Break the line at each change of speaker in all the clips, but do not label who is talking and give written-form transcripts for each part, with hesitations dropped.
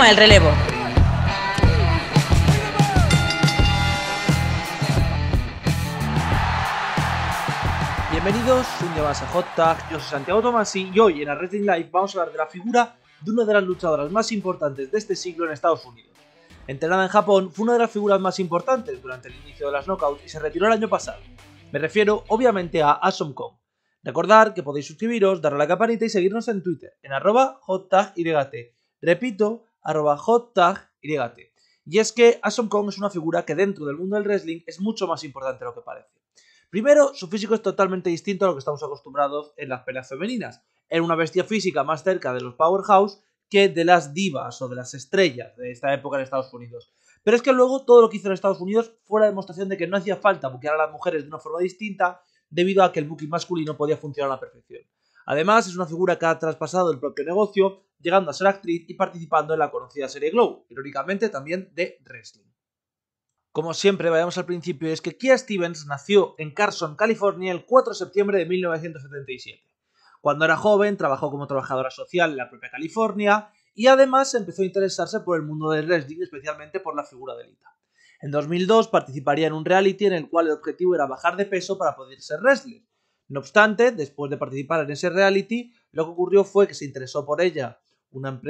toma el relevo.
Bienvenidos un día más a Hot Tag, yo soy Santiago Tomasi y hoy en la Wrestling Live vamos a hablar de la figura de una de las luchadoras más importantes de este siglo en Estados Unidos. Entrenada en Japón, fue una de las figuras más importantes durante el inicio de las Knockouts y se retiró el año pasado. Me refiero obviamente a Awesome Kong. Recordad que podéis suscribiros, darle a la campanita y seguirnos en Twitter en @HotTagYT. Repito, @HotTagYT. Y es que Awesome Kong es una figura que dentro del mundo del wrestling es mucho más importante de lo que parece. Primero, su físico es totalmente distinto a lo que estamos acostumbrados en las peleas femeninas. Era una bestia física más cerca de los powerhouse que de las divas o de las estrellas de esta época en Estados Unidos. Pero es que luego todo lo que hizo en Estados Unidos fue la demostración de que no hacía falta buquear a las mujeres de una forma distinta debido a que el booking masculino podía funcionar a la perfección. Además, es una figura que ha traspasado el propio negocio, llegando a ser actriz y participando en la conocida serie Glow, irónicamente también de wrestling. Como siempre, vayamos al principio, y es que Kia Stevens nació en Carson, California, el 4 de septiembre de 1977. Cuando era joven, trabajó como trabajadora social en la propia California y además empezó a interesarse por el mundo del wrestling, especialmente por la figura de Lita. En 2002 participaría en un reality en el cual el objetivo era bajar de peso para poder ser wrestler. No obstante, después de participar en ese reality, lo que ocurrió fue que se interesó por ella una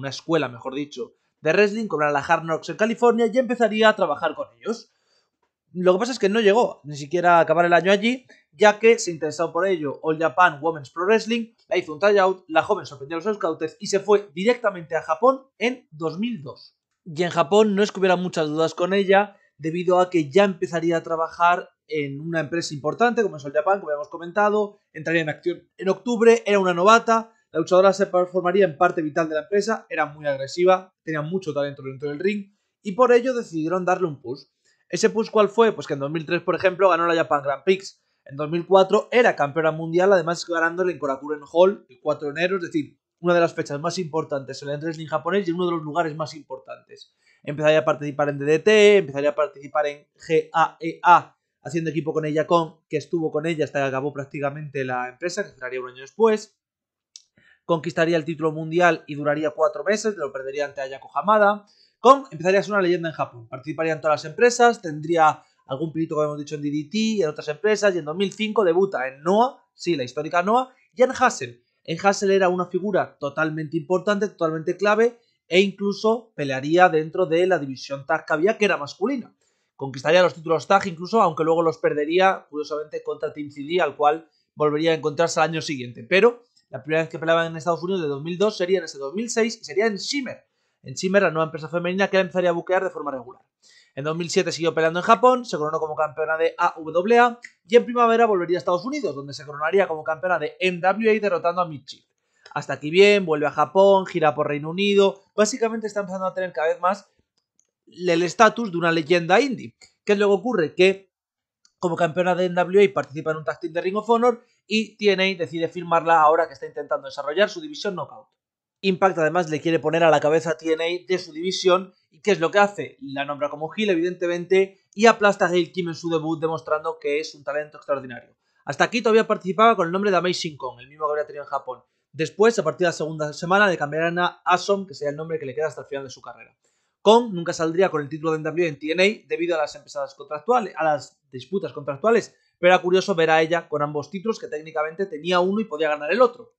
escuela, mejor dicho, de wrestling como era la Hard Knocks en California y empezaría a trabajar con ellos. Lo que pasa es que no llegó ni siquiera a acabar el año allí, ya que se interesó por ello All Japan Women's Pro Wrestling, la hizo un tryout, la joven sorprendió a los scouts y se fue directamente a Japón en 2002. Y en Japón no es que hubiera muchas dudas con ella, debido a que ya empezaría a trabajar en una empresa importante como es All Japan, como habíamos comentado, entraría en acción en octubre, era una novata. La luchadora se formaría en parte vital de la empresa, era muy agresiva, tenía mucho talento dentro del ring y por ello decidieron darle un push. ¿Ese push cuál fue? Pues que en 2003, por ejemplo, ganó la Japan Grand Prix. En 2004 era campeona mundial, además ganándole en Korakuen Hall el 4 de enero, es decir, una de las fechas más importantes en el wrestling japonés y uno de los lugares más importantes. Empezaría a participar en DDT, empezaría a participar en GAEA, haciendo equipo con ella que estuvo con ella hasta que acabó prácticamente la empresa, que cerraría un año después. Conquistaría el título mundial y duraría 4 meses, lo perdería ante Ayako Hamada. Kong empezaría a ser una leyenda en Japón, participaría en todas las empresas, tendría algún pirito como hemos dicho en DDT y en otras empresas, y en 2005 debuta en Noah, sí, la histórica Noah, y en Hustle. En Hustle era una figura totalmente importante, totalmente clave, e incluso pelearía dentro de la división tag que había, que era masculina. Conquistaría los títulos tag incluso, aunque luego los perdería, curiosamente, contra Team CD, al cual volvería a encontrarse al año siguiente. Pero la primera vez que peleaban en Estados Unidos de 2002 sería en ese 2006 y sería en Shimmer. En Shimmer, la nueva empresa femenina que la empezaría a buquear de forma regular. En 2007 siguió peleando en Japón, se coronó como campeona de AWA y en primavera volvería a Estados Unidos, donde se coronaría como campeona de NWA derrotando a Michi. Hasta aquí bien, vuelve a Japón, gira por Reino Unido, básicamente está empezando a tener cada vez más el estatus de una leyenda indie. ¿Qué es lo que ocurre? Que como campeona de NWA participa en un tag team de Ring of Honor y TNA decide firmarla ahora que está intentando desarrollar su división Knockout. Impact además le quiere poner a la cabeza a TNA de su división y ¿qué es lo que hace? La nombra como heel evidentemente y aplasta a Gail Kim en su debut demostrando que es un talento extraordinario. Hasta aquí todavía participaba con el nombre de Amazing Kong, el mismo que habría tenido en Japón. Después, a partir de la segunda semana, le cambiarán a Awesome, que sería el nombre que le queda hasta el final de su carrera. Kong nunca saldría con el título de NWA en TNA debido a las empresas contractuales, a las disputas contractuales, pero era curioso ver a ella con ambos títulos, que técnicamente tenía uno y podía ganar el otro.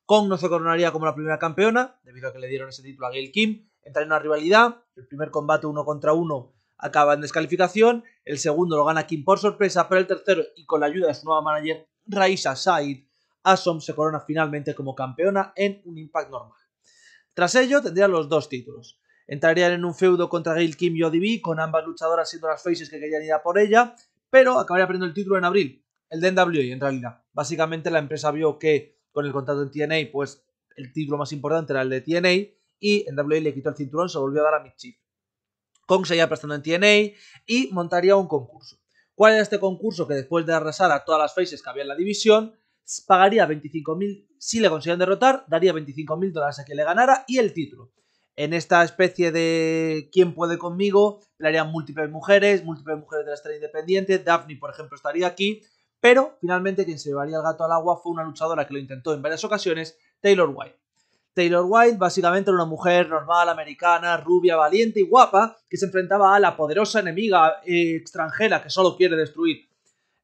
Kong no se coronaría como la primera campeona, debido a que le dieron ese título a Gail Kim, entra en una rivalidad, el primer combate 1 contra 1 acaba en descalificación, el segundo lo gana Kim por sorpresa, pero el tercero, y con la ayuda de su nueva manager Raisa Said, Awesome se corona finalmente como campeona en un Impact normal. Tras ello tendría los dos títulos. Entrarían en un feudo contra Gail Kim y ODB, con ambas luchadoras siendo las faces que querían ir a por ella, pero acabaría perdiendo el título en abril, el de NWA en realidad. Básicamente la empresa vio que con el contrato en TNA, pues el título más importante era el de TNA y NWA le quitó el cinturón, se volvió a dar a Michi. Kong seguía prestando en TNA y montaría un concurso. ¿Cuál era este concurso? Que después de arrasar a todas las faces que había en la división, pagaría 25.000, si le consiguen derrotar, daría $25.000 a quien le ganara y el título. En esta especie de ¿quién puede conmigo? Pelearían múltiples mujeres de la escena independiente. Daphne, por ejemplo, estaría aquí, pero finalmente quien se llevaría el gato al agua fue una luchadora que lo intentó en varias ocasiones, Taylor Wilde. Taylor Wilde básicamente era una mujer normal, americana, rubia, valiente y guapa, que se enfrentaba a la poderosa enemiga extranjera que solo quiere destruir.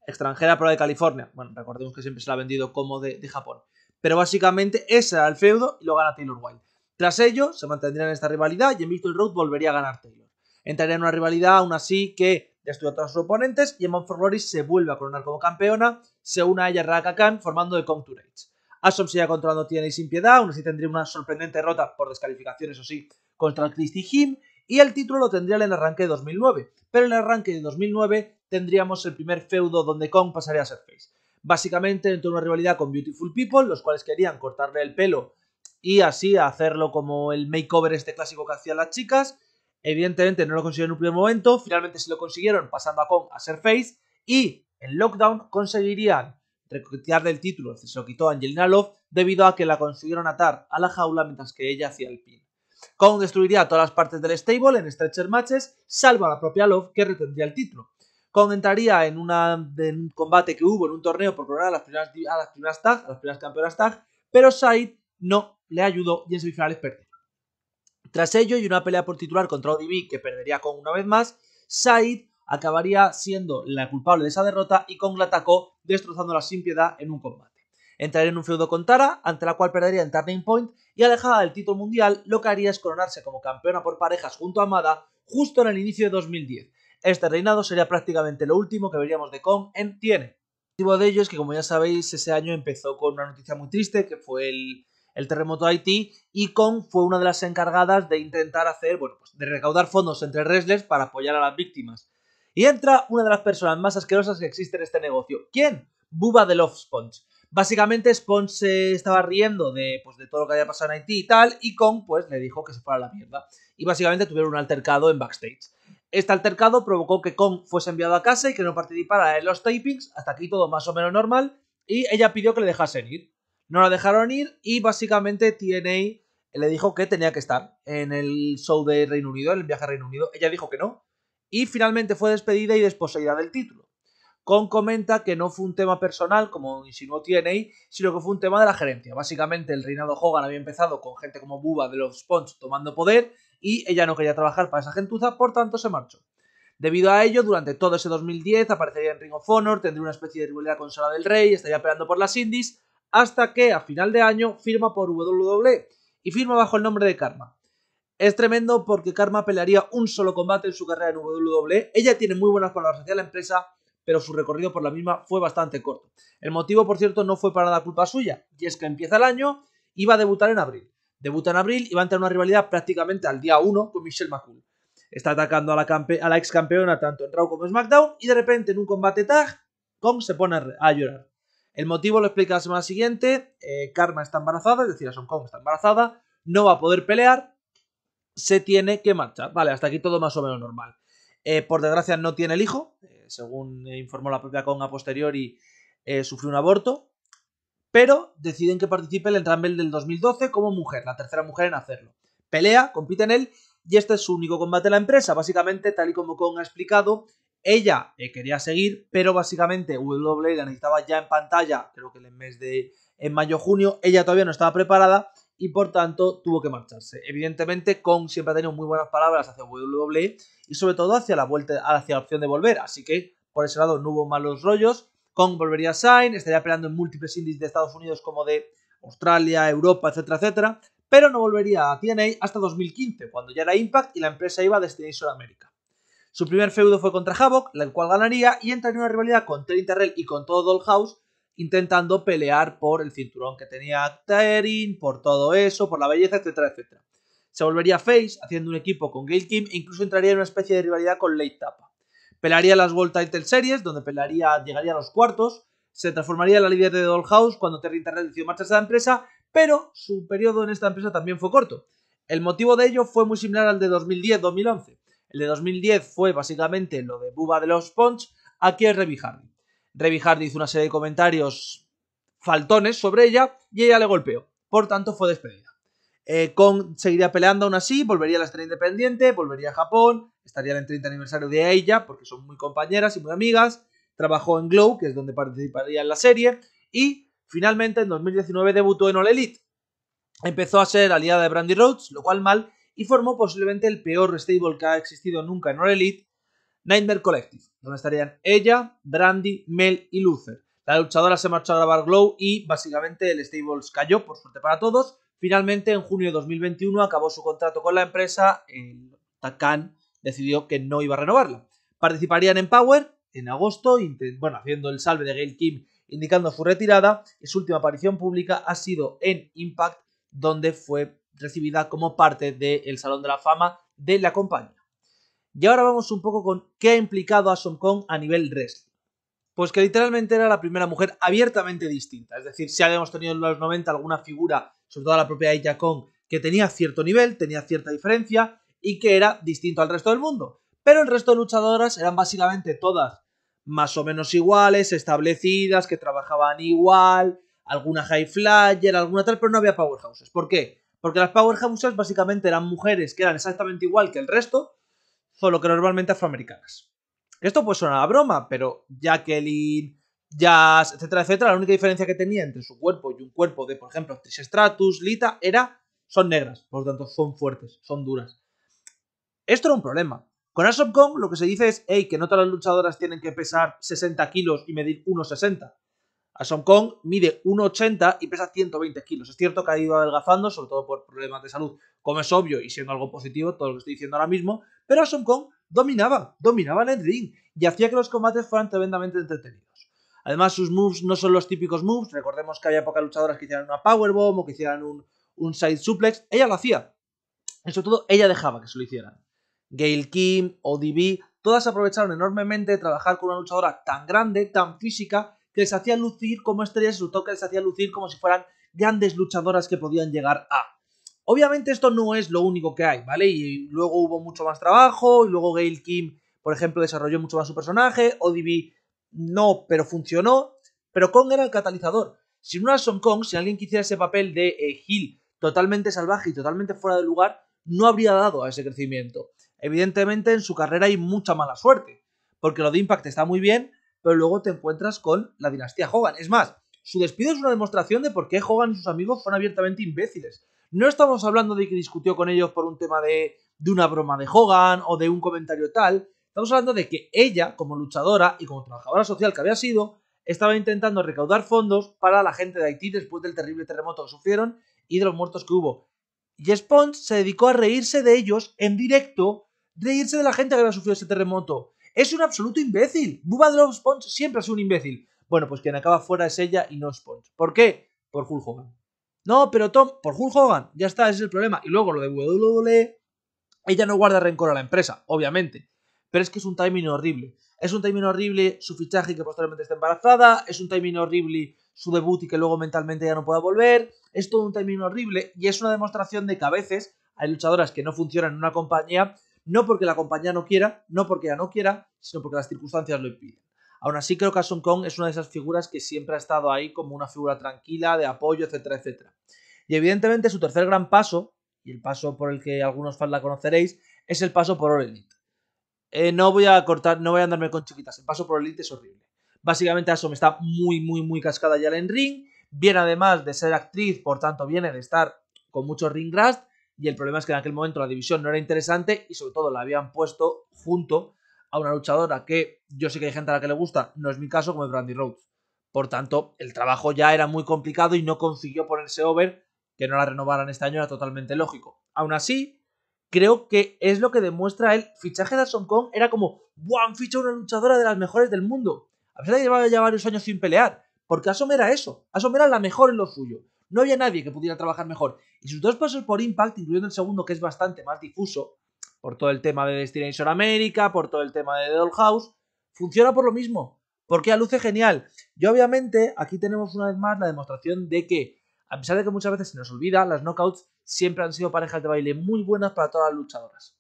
Extranjera pero de California. Bueno, recordemos que siempre se la ha vendido como de Japón. Pero básicamente ese era el feudo y lo gana Taylor Wilde. Tras ello, se mantendría en esta rivalidad y en Victory Road volvería a ganar Taylor. Entraría en una rivalidad aún así que destruye a todos sus oponentes y en Bound for Glory se vuelve a coronar como campeona, se une a ella Raka Khan formando el Contour Age. Asuka sigue controlando TNA sin piedad, aún así tendría una sorprendente derrota por descalificación, eso sí, contra Christy Hym, y el título lo tendría en el arranque de 2009. Pero en el arranque de 2009 tendríamos el primer feudo donde Kong pasaría a ser face. Básicamente entró una rivalidad con Beautiful People, los cuales querían cortarle el pelo y así hacerlo como el makeover este clásico que hacían las chicas. Evidentemente no lo consiguieron en un primer momento, finalmente sí lo consiguieron pasando a Kong a ser face y en Lockdown conseguirían recuperarle el título, se lo quitó Angelina Love debido a que la consiguieron atar a la jaula mientras que ella hacía el pin. Kong destruiría todas las partes del stable en stretcher matches, salvo a la propia Love que retendría el título. Kong entraría en un combate que hubo en un torneo por coronar a las primeras campeonas tag, pero Said no le ayudó y en semifinales perdió. Tras ello y una pelea por titular contra ODB que perdería Kong una vez más, Said acabaría siendo la culpable de esa derrota y Kong la atacó destrozándola sin piedad en un combate. Entraría en un feudo con Tara, ante la cual perdería en Turning Point y alejada del título mundial, lo que haría es coronarse como campeona por parejas junto a Amada justo en el inicio de 2010. Este reinado sería prácticamente lo último que veríamos de Kong en TNA. El motivo de ello es que, como ya sabéis, ese año empezó con una noticia muy triste, que fue el terremoto de Haití, y Kong fue una de las encargadas de intentar de recaudar fondos entre wrestlers para apoyar a las víctimas. Y entra una de las personas más asquerosas que existe en este negocio. ¿Quién? Bubba the Love Sponge. Básicamente Sponge se estaba riendo de todo lo que había pasado en Haití y tal, y Kong le dijo que se fuera a la mierda. Y básicamente tuvieron un altercado en backstage. Este altercado provocó que Kong fuese enviado a casa y que no participara en los tapings, hasta aquí todo más o menos normal, y ella pidió que le dejasen ir. No la dejaron ir y básicamente TNA le dijo que tenía que estar en el show de Reino Unido, en el viaje a Reino Unido. Ella dijo que no, y finalmente fue despedida y desposeída del título. Kong comenta que no fue un tema personal, como insinuó TNA, sino que fue un tema de la gerencia. Básicamente el reinado Hogan había empezado con gente como Bubba de los Sponge tomando poder y ella no quería trabajar para esa gentuza, por tanto se marchó. Debido a ello, durante todo ese 2010 aparecería en Ring of Honor, tendría una especie de rivalidad con Sara del Rey, estaría peleando por las indies, hasta que a final de año firma por WWE y firma bajo el nombre de Karma. Es tremendo porque Karma pelearía un solo combate en su carrera en WWE. Ella tiene muy buenas palabras hacia la empresa, pero su recorrido por la misma fue bastante corto. El motivo, por cierto, no fue para nada culpa suya, y es que empieza el año y va a debutar en abril. Debuta en abril y va a entrar en una rivalidad prácticamente al día 1 con Michelle McCool. Está atacando a la ex campeona tanto en Raw como en SmackDown y de repente en un combate tag, Kong se pone a llorar. El motivo lo explica la semana siguiente. Karma está embarazada, es decir, Son Kong está embarazada, no va a poder pelear, se tiene que marchar. Vale, hasta aquí todo más o menos normal. Por desgracia no tiene el hijo, según informó la propia Kong a posteriori, sufrió un aborto, pero deciden que participe en el Rumble del 2012 como mujer, la tercera mujer en hacerlo. Pelea, compite en él y este es su único combate en la empresa. Básicamente, tal y como Kong ha explicado, ella quería seguir, pero básicamente WWE la necesitaba ya en pantalla, creo que en mayo-junio, ella todavía no estaba preparada y por tanto tuvo que marcharse. Evidentemente, Kong siempre ha tenido muy buenas palabras hacia WWE y sobre todo hacia la opción de volver, así que por ese lado no hubo malos rollos. Kong volvería a Shine, estaría peleando en múltiples indies de Estados Unidos como de Australia, Europa, etcétera, etcétera, pero no volvería a TNA hasta 2015, cuando ya era Impact y la empresa iba a Destination America. Su primer feudo fue contra Havoc, el cual ganaría, y entraría en una rivalidad con Terry Terrell y con todo Dollhouse, intentando pelear por el cinturón que tenía Terin, por todo eso, por la belleza, etcétera, etcétera. Se volvería face, haciendo un equipo con Gail Kim, e incluso entraría en una especie de rivalidad con Late Tapa. Pelearía las World Title Series, donde llegaría a los cuartos, se transformaría en la líder de Dollhouse cuando Terry Terrell decidió marcharse de la empresa, pero su periodo en esta empresa también fue corto. El motivo de ello fue muy similar al de 2010-2011. El de 2010 fue básicamente lo de Bubba de los Sponge, aquí es Reby Hardy. Reby Hardy hizo una serie de comentarios faltones sobre ella y ella le golpeó, por tanto fue despedida. Kong seguiría peleando aún así, volvería a la escena independiente, volvería a Japón, estaría en el 30 aniversario de ella, porque son muy compañeras y muy amigas, trabajó en Glow, que es donde participaría en la serie, y finalmente en 2019 debutó en All Elite. empezó a ser aliada de Brandi Rhodes, lo cual mal, y formó posiblemente el peor stable que ha existido nunca en All Elite, Nightmare Collective, donde estarían ella, Brandi, Mel y Luther. La luchadora se marchó a grabar Glow y básicamente el Stables cayó, por suerte para todos. Finalmente, en junio de 2021 acabó su contrato con la empresa. Takan decidió que no iba a renovarla. Participarían en Power en agosto, haciendo el salve de Gail Kim indicando su retirada, y su última aparición pública ha sido en Impact, donde fue recibida como parte del Salón de la Fama de la compañía. Y ahora vamos un poco con qué ha implicado a Awesome Kong a nivel wrestling. Pues que literalmente era la primera mujer abiertamente distinta. Es decir, si habíamos tenido en los 90 alguna figura, sobre todo la propia Aya Kong, que tenía cierto nivel, tenía cierta diferencia y que era distinto al resto del mundo. Pero el resto de luchadoras eran básicamente todas más o menos iguales, establecidas, que trabajaban igual, alguna high flyer, alguna tal, pero no había powerhouses. ¿Por qué? Porque las powerhouses básicamente eran mujeres que eran exactamente igual que el resto, solo que normalmente afroamericanas. Esto pues suena a broma, pero Jacqueline, Jazz, etcétera, etcétera, la única diferencia que tenía entre su cuerpo y un cuerpo de, por ejemplo, Trish Stratus, Lita, son negras, por lo tanto son fuertes, son duras. Esto era un problema. Con Awesome Kong lo que se dice es, que no todas las luchadoras tienen que pesar 60 kilos y medir 1,60. Awesome Kong mide 1,80 y pesa 120 kilos. Es cierto que ha ido adelgazando, sobre todo por problemas de salud, como es obvio y siendo algo positivo, todo lo que estoy diciendo ahora mismo, pero Awesome Kong dominaba en el ring y hacía que los combates fueran tremendamente entretenidos. Además, sus moves no son los típicos moves. Recordemos que había pocas luchadoras que hicieran una powerbomb o que hicieran un side suplex. Ella lo hacía. Y sobre todo, ella dejaba que se lo hicieran. Gail Kim, ODB, todas aprovecharon enormemente de trabajar con una luchadora tan grande, tan física, que les hacía lucir como estrellas y su toque les hacía lucir como si fueran grandes luchadoras que podían llegar a. Obviamente esto no es lo único que hay, ¿vale? Y luego hubo mucho más trabajo, y luego Gail Kim, por ejemplo, desarrolló mucho más su personaje, ODB no, pero funcionó, pero Kong era el catalizador. Sin una Awesome Kong, si alguien quisiera ese papel de heel totalmente salvaje y totalmente fuera de lugar, no habría dado a ese crecimiento. Evidentemente en su carrera hay mucha mala suerte, porque lo de Impact está muy bien, pero luego te encuentras con la dinastía Hogan. Es más, su despido es una demostración de por qué Hogan y sus amigos fueron abiertamente imbéciles. No estamos hablando de que discutió con ellos por un tema de una broma de Hogan o de un comentario tal. Estamos hablando de que ella, como luchadora y como trabajadora social que había sido, estaba intentando recaudar fondos para la gente de Haití después del terrible terremoto que sufrieron y de los muertos que hubo. Y Sponge se dedicó a reírse de ellos en directo, reírse de la gente que había sufrido ese terremoto. Es un absoluto imbécil. Bubba Love Sponge siempre ha sido un imbécil. Bueno, pues quien acaba fuera es ella y no Sponge. ¿Por qué? Por Hulk Hogan. No, pero Tom, por Hulk Hogan. Ya está, ese es el problema. Y luego lo de WWE, ella no guarda rencor a la empresa, obviamente. Pero es que es un timing horrible. Es un timing horrible su fichaje y que posteriormente está embarazada. Es un timing horrible su debut y que luego mentalmente ya no pueda volver. Es todo un timing horrible y es una demostración de que a veces hay luchadoras que no funcionan en una compañía, no porque la compañía no quiera, no porque ella no quiera, sino porque las circunstancias lo impiden. Aún así creo que Awesome Kong es una de esas figuras que siempre ha estado ahí como una figura tranquila, de apoyo, etcétera, etcétera. Y evidentemente su tercer gran paso, y el paso por el que algunos fans la conoceréis, es el paso por All Elite. No voy a andarme con chiquitas, el paso por Elite es horrible. Básicamente Awesome está muy cascada ya en ring, viene además de ser actriz, por tanto viene de estar con mucho ring rust, y el problema es que en aquel momento la división no era interesante y sobre todo la habían puesto junto a una luchadora que yo sé que hay gente a la que le gusta, no es mi caso, como es Brandi Rhodes. Por tanto, el trabajo ya era muy complicado y no consiguió ponerse over. Que no la renovaran este año era totalmente lógico. Aún así, creo que es lo que demuestra el fichaje de Awesome Kong. Era como, ¡buah! Han fichado una luchadora de las mejores del mundo. A pesar de que llevaba ya varios años sin pelear. Porque Awesome era eso. Awesome era la mejor en lo suyo. No había nadie que pudiera trabajar mejor. Y sus dos pasos por Impact, incluyendo el segundo, que es bastante más difuso, por todo el tema de Destination America, por todo el tema de The Dollhouse, funciona por lo mismo. Porque luce genial. Y obviamente, aquí tenemos una vez más la demostración de que, a pesar de que muchas veces se nos olvida, las knockouts siempre han sido parejas de baile muy buenas para todas las luchadoras.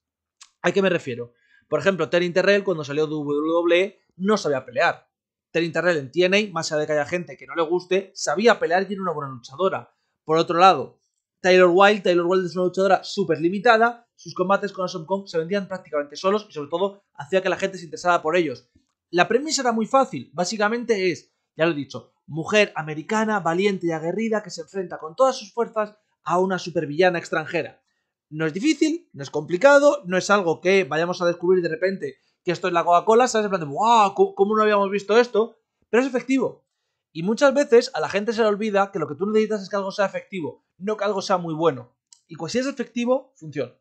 ¿A qué me refiero? Por ejemplo, Taryn Terrell cuando salió de WWE no sabía pelear. Taryn Terrell en TNA, más allá de que haya gente que no le guste, sabía pelear y era una buena luchadora. Por otro lado, Taylor Wilde es una luchadora súper limitada, sus combates con Awesome Kong se vendían prácticamente solos y sobre todo hacía que la gente se interesara por ellos. La premisa era muy fácil, básicamente es, ya lo he dicho, mujer americana, valiente y aguerrida que se enfrenta con todas sus fuerzas a una supervillana extranjera. No es difícil, no es complicado, no es algo que vayamos a descubrir de repente que esto es la Coca-Cola, ¿sabes? En plan de, ¡wow! ¿Cómo no habíamos visto esto? Pero es efectivo. Y muchas veces a la gente se le olvida que lo que tú necesitas es que algo sea efectivo, no que algo sea muy bueno. Y pues si es efectivo, funciona.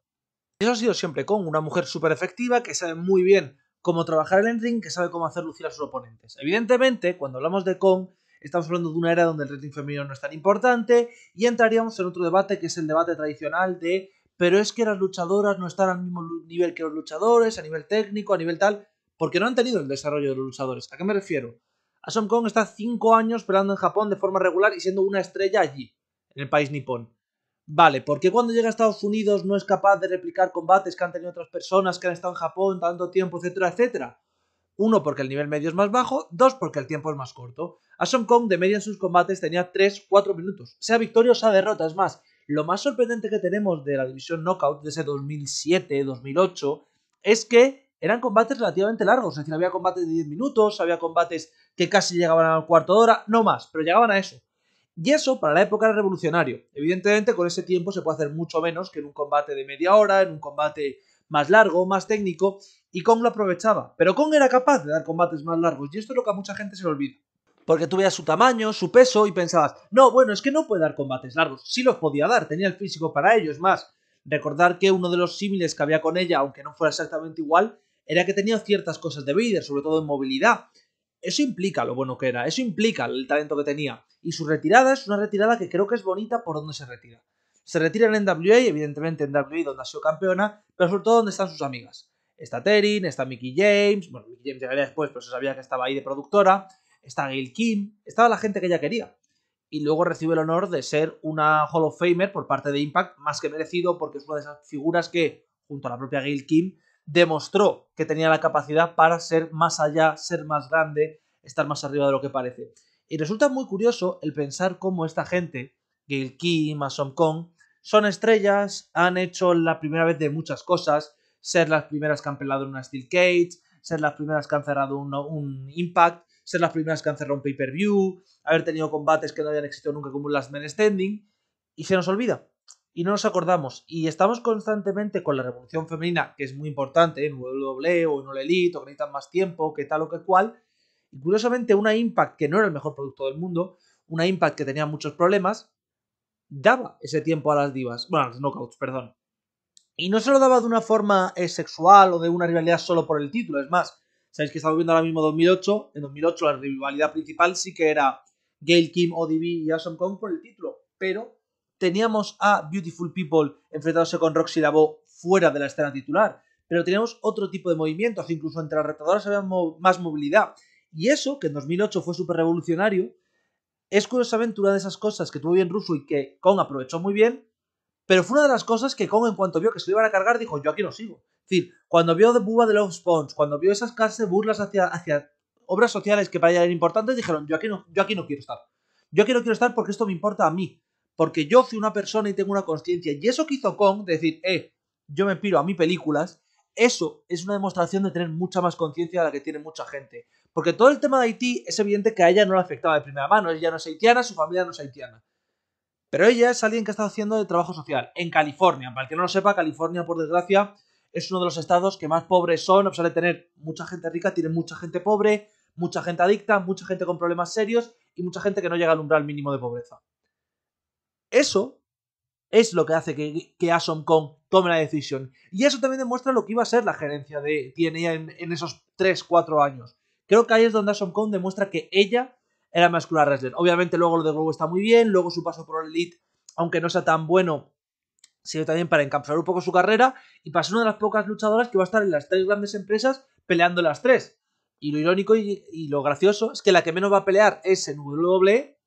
Y eso ha sido siempre con una mujer súper efectiva que sabe muy bien cómo trabajar el ring, que sabe cómo hacer lucir a sus oponentes. Evidentemente, cuando hablamos de Kong, estamos hablando de una era donde el wrestling femenino no es tan importante y entraríamos en otro debate que es el debate tradicional de pero es que las luchadoras no están al mismo nivel que los luchadores, a nivel técnico, a nivel tal, porque no han tenido el desarrollo de los luchadores. ¿A qué me refiero? Awesome Kong está 5 años peleando en Japón de forma regular y siendo una estrella allí, en el país nipón. Vale, ¿por qué cuando llega a Estados Unidos no es capaz de replicar combates que han tenido otras personas que han estado en Japón tanto tiempo, etcétera, etcétera? Uno, porque el nivel medio es más bajo. Dos, porque el tiempo es más corto. Awesome Kong de media en sus combates tenía 3-4 minutos. Sea victoria o sea derrota. Es más, lo más sorprendente que tenemos de la división Knockout de ese 2007-2008 es que eran combates relativamente largos. Es decir, había combates de 10 minutos, había combates que casi llegaban al cuarto de hora, no más, pero llegaban a eso. Y eso para la época era revolucionario. Evidentemente con ese tiempo se puede hacer mucho menos que en un combate de media hora, en un combate más largo, más técnico, y Kong lo aprovechaba. Pero Kong era capaz de dar combates más largos, y esto es lo que a mucha gente se le olvida. Porque tú veías su tamaño, su peso, y pensabas, no, bueno, es que no puede dar combates largos. Sí los podía dar, tenía el físico para ello. Es más, recordar que uno de los símiles que había con ella, aunque no fuera exactamente igual, era que tenía ciertas cosas de Vader, sobre todo en movilidad. Eso implica lo bueno que era, eso implica el talento que tenía. Y su retirada es una retirada que creo que es bonita por donde se retira. Se retira en NWA, evidentemente en NWA donde ha sido campeona, pero sobre todo donde están sus amigas. Está Terin, está Mickie James, bueno, Mickie James llegaría después, pero se sabía que estaba ahí de productora, está Gail Kim, estaba la gente que ella quería. Y luego recibe el honor de ser una Hall of Famer por parte de Impact, más que merecido, porque es una de esas figuras que, junto a la propia Gail Kim, demostró que tenía la capacidad para ser más allá, ser más grande, estar más arriba de lo que parece. Y resulta muy curioso el pensar cómo esta gente, Gail Kim, Awesome Kong, son estrellas, han hecho la primera vez de muchas cosas, ser las primeras que han pelado en una Steel Cage, ser las primeras que han cerrado un Impact, ser las primeras que han cerrado un pay-per-view, haber tenido combates que no habían existido nunca como un Last Man Standing, y se nos olvida. Y no nos acordamos. Y estamos constantemente con la revolución femenina, que es muy importante en WWE o en All Elite, o que necesitan más tiempo, que tal o que cual. Y curiosamente, una Impact que no era el mejor producto del mundo, una Impact que tenía muchos problemas, daba ese tiempo a las divas. Bueno, a los knockouts, perdón. Y no se lo daba de una forma sexual o de una rivalidad solo por el título. Es más, sabéis que estamos viendo ahora mismo 2008. En 2008 la rivalidad principal sí que era Gail Kim, ODB y Awesome Kong por el título. Pero teníamos a Beautiful People enfrentándose con Roxy Labo fuera de la escena titular. Pero teníamos otro tipo de movimientos. Incluso entre las retadoras había más movilidad. Y eso, que en 2008 fue súper revolucionario, es curiosamente una de esas cosas que tuvo bien Russo y que Kong aprovechó muy bien. Pero fue una de las cosas que Kong, en cuanto vio que se lo iban a cargar, dijo, yo aquí no sigo. Es decir, cuando vio The Bubba de Love Spawns, cuando vio esas clases de burlas hacia obras sociales que para ella eran importantes, dijeron, yo aquí no quiero estar. Yo aquí no quiero estar porque esto me importa a mí. Porque yo soy una persona y tengo una conciencia. Y eso que hizo Kong, de decir, yo me piro a mis películas, eso es una demostración de tener mucha más conciencia de la que tiene mucha gente. Porque todo el tema de Haití es evidente que a ella no le afectaba de primera mano. Ella no es haitiana, su familia no es haitiana. Pero ella es alguien que está haciendo de trabajo social en California. Para el que no lo sepa, California, por desgracia, es uno de los estados que más pobres son. A pesar de tener mucha gente rica, tiene mucha gente pobre, mucha gente adicta, mucha gente con problemas serios y mucha gente que no llega al umbral mínimo de pobreza. Eso es lo que hace que Awesome Kong tome la decisión. Y eso también demuestra lo que iba a ser la gerencia de TNA en esos 3-4 años. Creo que ahí es donde Awesome Kong demuestra que ella era mascular wrestler. Obviamente luego lo de Globo está muy bien, luego su paso por el Elite, aunque no sea tan bueno, sirve también para encapsular un poco su carrera y para ser una de las pocas luchadoras que va a estar en las 3 grandes empresas peleando las 3. Y lo irónico y lo gracioso es que la que menos va a pelear es en WWE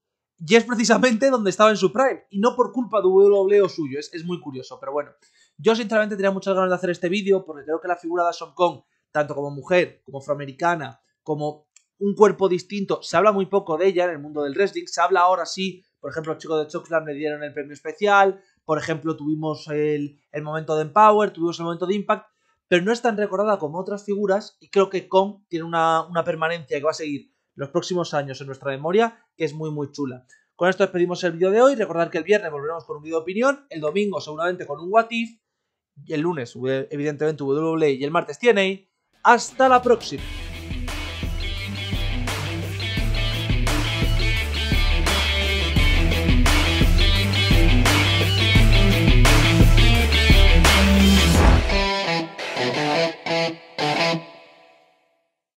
y es precisamente donde estaba en su prime y no por culpa de WWE o suyo. Es muy curioso, pero bueno. Yo sinceramente tenía muchas ganas de hacer este vídeo porque creo que la figura de Awesome Kong, tanto como mujer, como afroamericana, como un cuerpo distinto, se habla muy poco de ella en el mundo del wrestling. Se habla ahora sí, por ejemplo, los chicos de Chokeslam le dieron el premio especial, por ejemplo, tuvimos el momento de Empower, tuvimos el momento de Impact, pero no es tan recordada como otras figuras y creo que Kong tiene una permanencia que va a seguir los próximos años en nuestra memoria que es muy muy chula. Con esto despedimos el vídeo de hoy. Recordad que el viernes volveremos con un vídeo de opinión, el domingo seguramente con un What If, y el lunes evidentemente WWE y el martes TNA. ¡Hasta la próxima!